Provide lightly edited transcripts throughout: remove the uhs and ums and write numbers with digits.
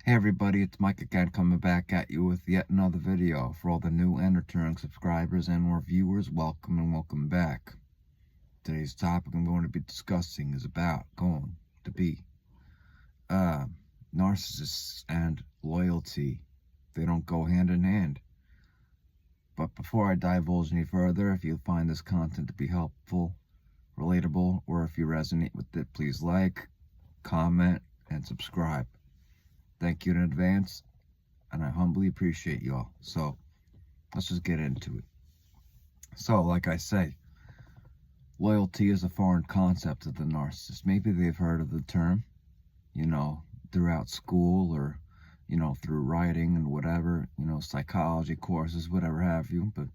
Hey everybody, it's Mike again, coming back at you with yet another video. For all the new and returning subscribers and more viewers, welcome and welcome back. Today's topic I'm going to be discussing is going to be narcissists and loyalty. They don't go hand in hand. But before I divulge any further, if you find this content to be helpful, relatable, or if you resonate with it, please like, comment, and subscribe. Thank you in advance, and I humbly appreciate you all. So let's just get into it. So, like I say, loyalty is a foreign concept to the narcissist. Maybe they've heard of the term, throughout school or, through writing and whatever, psychology courses, whatever have you, but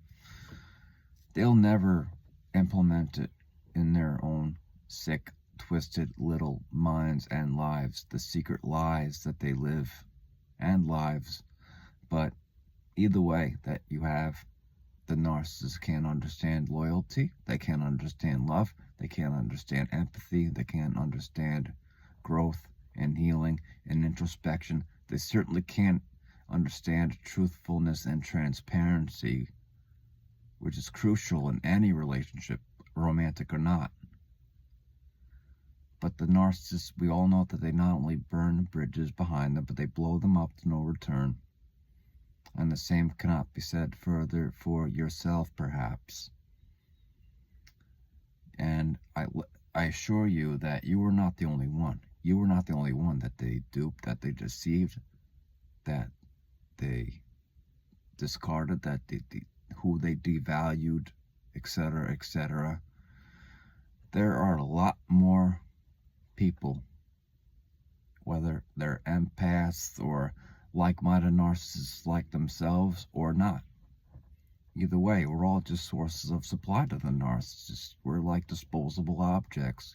they'll never implement it in their own sick, twisted little minds and lives, the secret lies that they live and lives. But either way that you have, the narcissist can't understand loyalty, they can't understand love, they can't understand empathy, they can't understand growth and healing and introspection. They certainly can't understand truthfulness and transparency, which is crucial in any relationship, romantic or not. But the narcissists, we all know that they not only burn bridges behind them, but they blow them up to no return. And the same cannot be said further for yourself, perhaps. And I assure you that you are not the only one. You are not the only one that they duped, that they deceived, that they discarded, that who they devalued, etc., etc. There are a lot more people, whether they're empaths or like-minded narcissists like themselves or not. Either way, we're all just sources of supply to the narcissist. We're like disposable objects,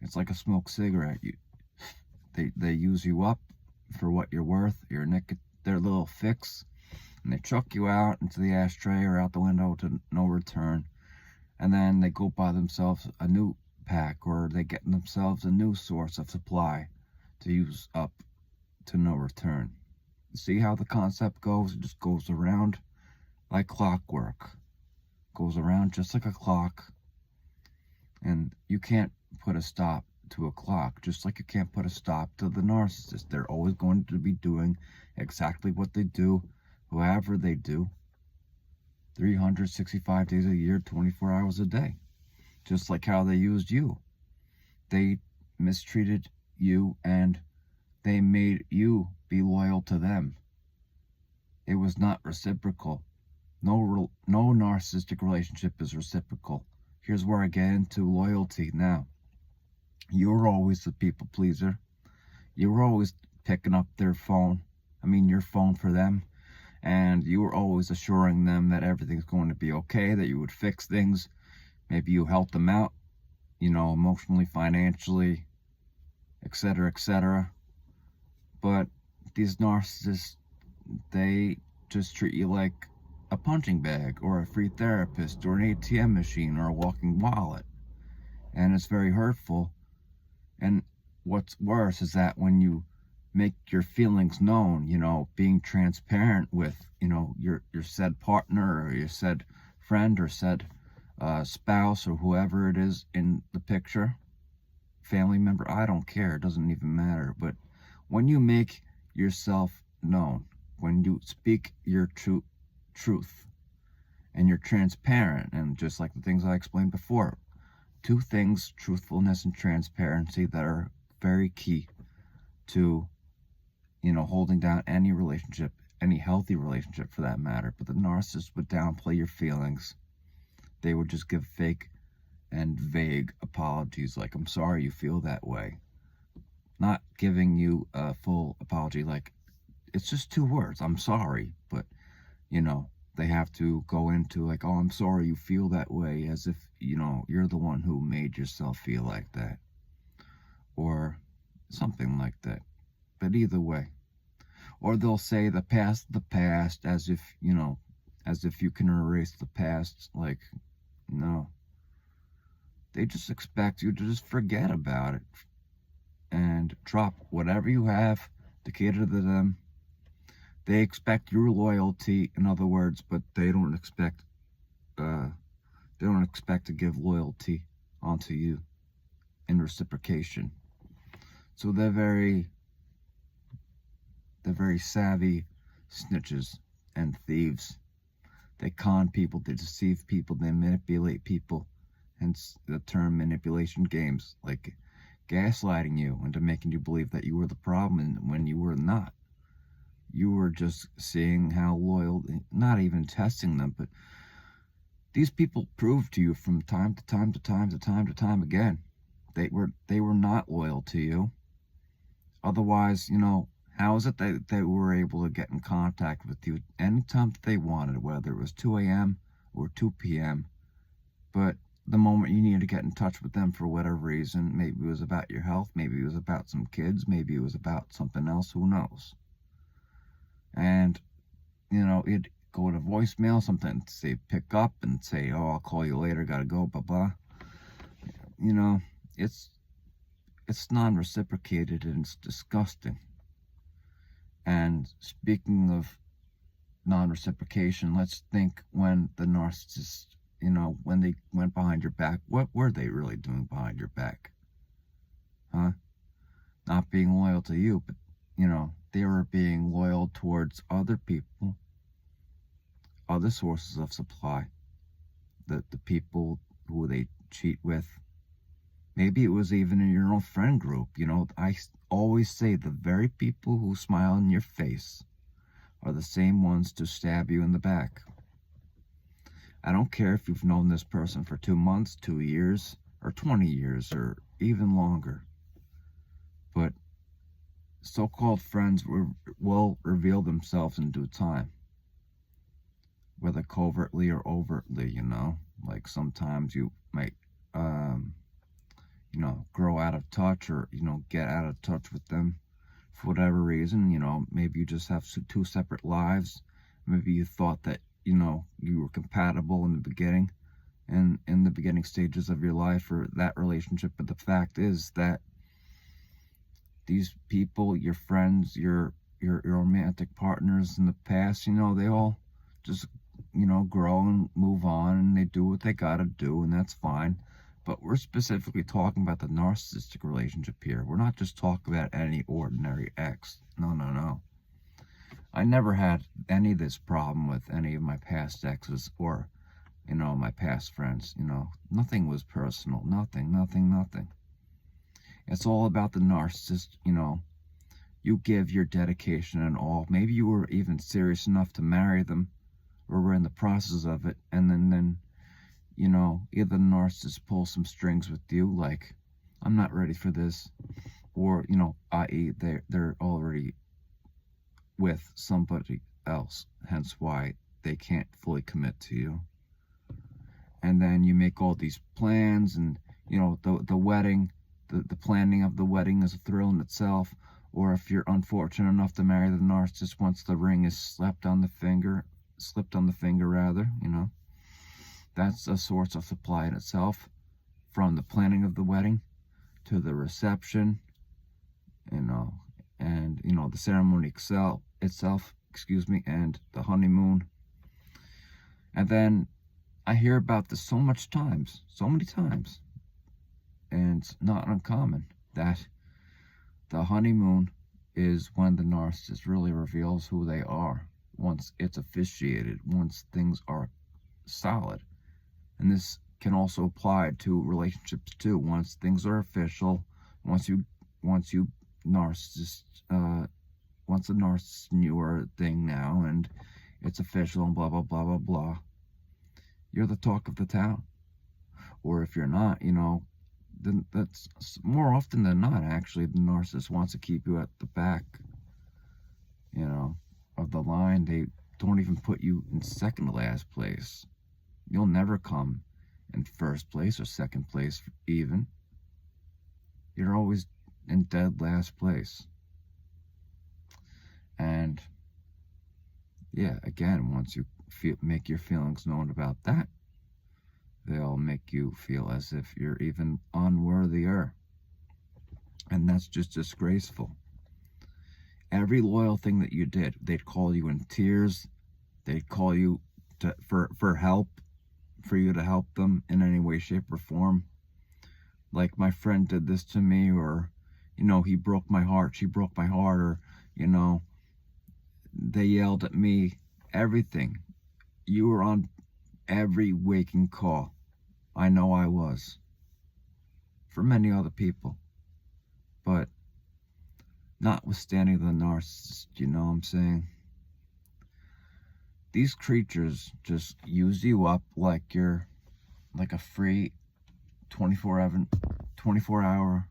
It's like a smoked cigarette. They use you up for what you're worth, their little fix, and they chuck you out into the ashtray or out the window to no return. And then they go buy themselves a new pack, or they get themselves a new source of supply to use up to no return. See how the concept goes? It just goes around like clockwork. Goes around just like a clock. And you can't put a stop to a clock, just like you can't put a stop to the narcissist. They're always going to be doing exactly what they do, however they do, 365 days a year, 24 hours a day. Just like how they used you. They mistreated you and they made you be loyal to them. It was not reciprocal. No narcissistic relationship is reciprocal. Here's where I get into loyalty now. You're always the people pleaser. You were always picking up your phone for them. And you were always assuring them that everything's going to be okay, that you would fix things. Maybe you help them out, emotionally, financially, etc., etc. But these narcissists, they just treat you like a punching bag or a free therapist or an ATM machine or a walking wallet. And it's very hurtful. And what's worse is that when you make your feelings known, being transparent with, your said partner or your said friend or said spouse or whoever it is in the picture, family member, I don't care, it doesn't even matter. But when you make yourself known, when you speak your truth and you're transparent, and just like the things I explained before, two things, truthfulness and transparency, that are very key to, holding down any relationship, any healthy relationship for that matter. But the narcissist would downplay your feelings. They would just give fake and vague apologies like, I'm sorry you feel that way. Not giving you a full apology, like, it's just two words, I'm sorry. But, they have to go into like, oh, I'm sorry you feel that way, as if, you're the one who made yourself feel like that. Or something like that. But either way. Or they'll say the past, as if, you can erase the past. Like, no. They just expect you to just forget about it and drop whatever you have to cater to them. They expect your loyalty, in other words, but they don't expect to give loyalty onto you in reciprocation. So they're very savvy snitches and thieves. They con people, they deceive people, they manipulate people, hence the term manipulation games, like gaslighting you into making you believe that you were the problem and when you were not. You were just seeing how loyal, not even testing them, but these people proved to you from time to time again. They were not loyal to you. Otherwise, how is it that they were able to get in contact with you anytime that they wanted, whether it was 2 a.m. or 2 p.m. But the moment you needed to get in touch with them for whatever reason, maybe it was about your health, maybe it was about some kids, maybe it was about something else, who knows? And, it'd go to voicemail, something say pick up and say, oh, I'll call you later, gotta go, blah, blah. It's non-reciprocated and it's disgusting. And speaking of non-reciprocation, let's think when the narcissist, when they went behind your back, what were they really doing behind your back? Huh? Not being loyal to you, but, they were being loyal towards other people, other sources of supply, the people who they cheat with. Maybe it was even in your own friend group. I always say the very people who smile in your face are the same ones to stab you in the back. I don't care if you've known this person for 2 months, 2 years, or 20 years, or even longer. But so-called friends will reveal themselves in due time, whether covertly or overtly, like sometimes you might, grow out of touch or, get out of touch with them for whatever reason. Maybe you just have two separate lives. Maybe you thought that, you were compatible in the beginning and in the beginning stages of your life or that relationship. But the fact is that these people, your friends, your romantic partners in the past, they all just, grow and move on and they do what they gotta do, and that's fine. But we're specifically talking about the narcissistic relationship here. We're not just talking about any ordinary ex. No. I never had any of this problem with any of my past exes or, my past friends. Nothing was personal. Nothing. It's all about the narcissist. You give your dedication and all. Maybe you were even serious enough to marry them or were in the process of it, and then either the narcissist pulls some strings with you, like, I'm not ready for this, or, i.e. they're already with somebody else, hence why they can't fully commit to you. And then you make all these plans, and, the wedding, the planning of the wedding is a thrill in itself. Or if you're unfortunate enough to marry the narcissist, once the ring is slipped on the finger, that's a source of supply in itself, from the planning of the wedding to the reception, and the ceremony itself, and the honeymoon. And then I hear about this so many times, and it's not uncommon that the honeymoon is when the narcissist really reveals who they are, once it's officiated, once things are solid. And this can also apply to relationships too. Once things are official, once the narcissist and you are a thing now, and it's official and blah, blah, blah, blah, blah, you're the talk of the town. Or if you're not, then that's more often than not, actually, the narcissist wants to keep you at the back, of the line. They don't even put you in second to last place. You'll never come in first place or second place even. You're always in dead last place. And yeah, again, once you make your feelings known about that, they'll make you feel as if you're even unworthier. And that's just disgraceful. Every loyal thing that you did, they'd call you in tears. They'd call you for help, for you to help them in any way, shape, or form. Like, my friend did this to me, or, he broke my heart, she broke my heart, or, they yelled at me, everything. You were on every waking call. I know I was. For many other people. But notwithstanding the narcissist, you know what I'm saying? These creatures just use you up like you're like a free 24-hour,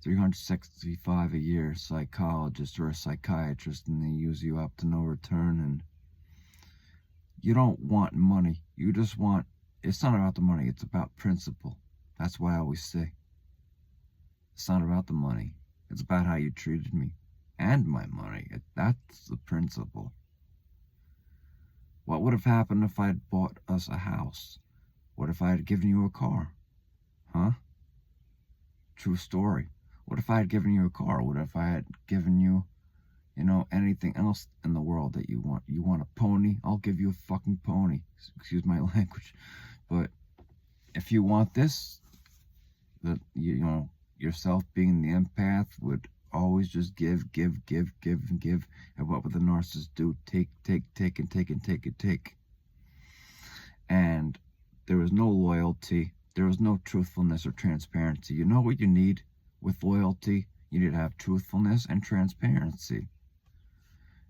365 a year psychologist or a psychiatrist, and they use you up to no return. And you don't want money. You just want, it's not about the money, it's about principle. That's why I always say, it's not about the money. It's about how you treated me and my money. That's the principle. What would have happened if I had bought us a house? What if I had given you a car? Huh? True story. What if I had given you a car? What if I had given you, anything else in the world that you want? You want a pony? I'll give you a fucking pony. Excuse my language. But if you want this, that, yourself being the empath would always just give. And what would the narcissist do? Take, and take. And there was no loyalty. There was no truthfulness or transparency. You know what you need with loyalty? You need to have truthfulness and transparency.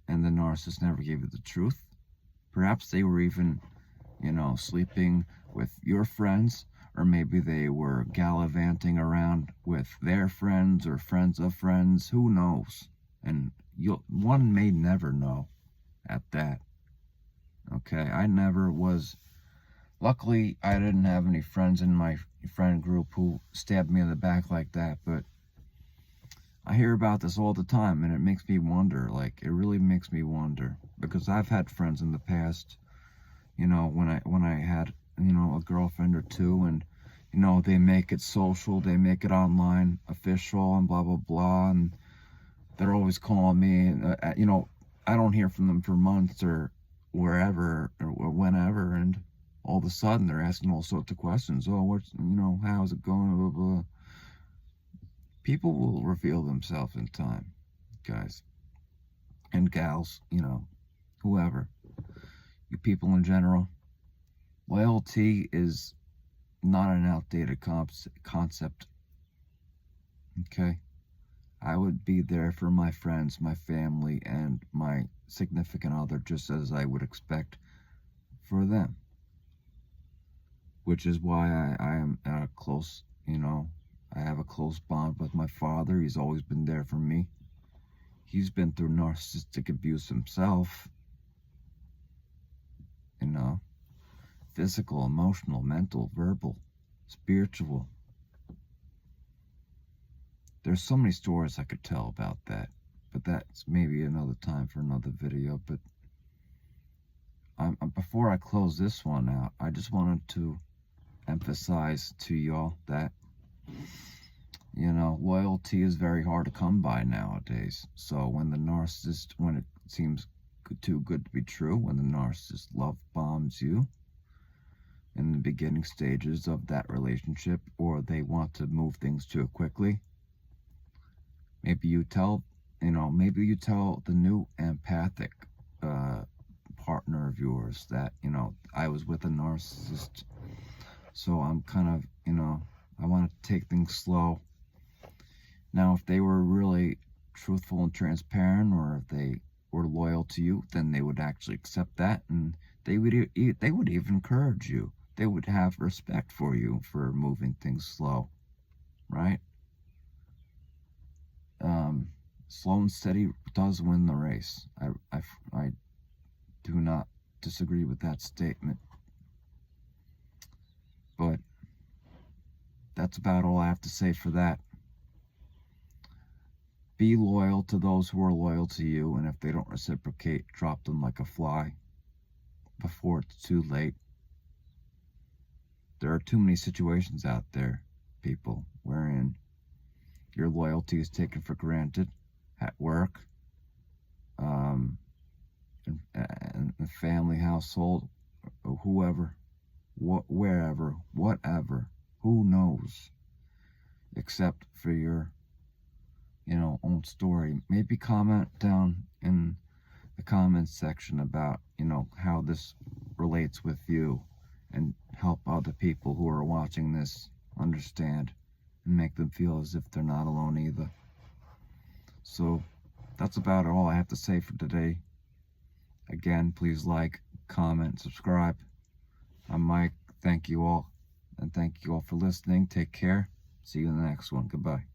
And the narcissist never gave you the truth. Perhaps they were even, sleeping with your friends, or maybe they were gallivanting around with their friends or friends of friends. Who knows? And one may never know at that. Okay, I never was. Luckily, I didn't have any friends in my friend group who stabbed me in the back like that, but I hear about this all the time, and it makes me wonder. It really makes me wonder, because I've had friends in the past, when I had, a girlfriend or two, and, they make it social, they make it online, official, and blah, blah, blah, and they're always calling me, and, I don't hear from them for months or wherever or whenever, and all of a sudden they're asking all sorts of questions. Oh, what's, how's it going, blah, blah, blah. People will reveal themselves in time, guys and gals, whoever, you people in general. Loyalty is not an outdated concept. Okay? I would be there for my friends, my family, and my significant other just as I would expect for them. Which is why I am at a close, I have a close bond with my father. He's always been there for me. He's been through narcissistic abuse himself. Physical, emotional, mental, verbal, spiritual. There's so many stories I could tell about that, but that's maybe another time for another video. But before I close this one out, I just wanted to emphasize to y'all that, loyalty is very hard to come by nowadays. So when the narcissist, when it seems too good to be true, when the narcissist love bombs you in the beginning stages of that relationship, or they want to move things too quickly, maybe you tell the new empathic partner of yours that, I was with a narcissist, so I'm kind of, I want to take things slow. Now, if they were really truthful and transparent, or if they were loyal to you, then they would actually accept that, and they would even encourage you. They would have respect for you for moving things slow, right? Slow and steady does win the race. I do not disagree with that statement. But that's about all I have to say for that. Be loyal to those who are loyal to you, and if they don't reciprocate, drop them like a fly before it's too late. There are too many situations out there, people, wherein your loyalty is taken for granted at work, and the family, household, or whoever, wherever, whatever, who knows, except for your, own story. Maybe comment down in the comments section about, how this relates with you, and help other people who are watching this understand and make them feel as if they're not alone either. So that's about all I have to say for today. Again, please like, comment, subscribe. I'm Mike. Thank you all. And thank you all for listening. Take care. See you in the next one. Goodbye.